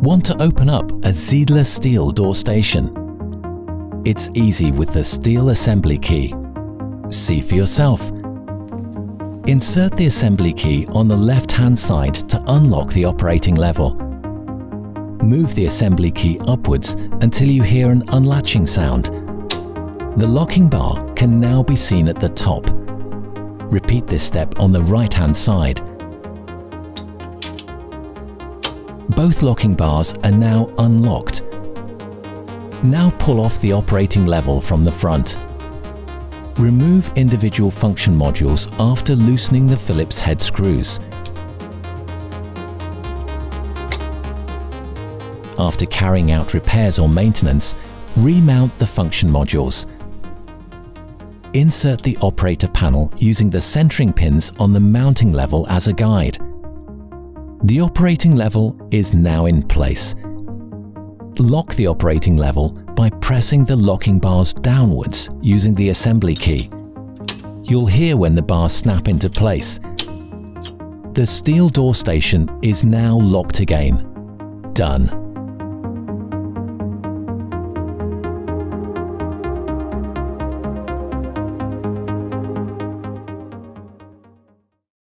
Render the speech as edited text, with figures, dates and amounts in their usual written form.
Want to open up a Ziedler steel door station? It's easy with the steel assembly key. See for yourself. Insert the assembly key on the left-hand side to unlock the operating level. Move the assembly key upwards until you hear an unlatching sound. The locking bar can now be seen at the top. Repeat this step on the right-hand side. Both locking bars are now unlocked. Now pull off the operating level from the front. Remove individual function modules after loosening the Phillips head screws. After carrying out repairs or maintenance, remount the function modules. Insert the operator panel using the centering pins on the mounting level as a guide. The operating level is now in place. Lock the operating level by pressing the locking bars downwards using the assembly key. You'll hear when the bars snap into place. The steel door station is now locked again. Done.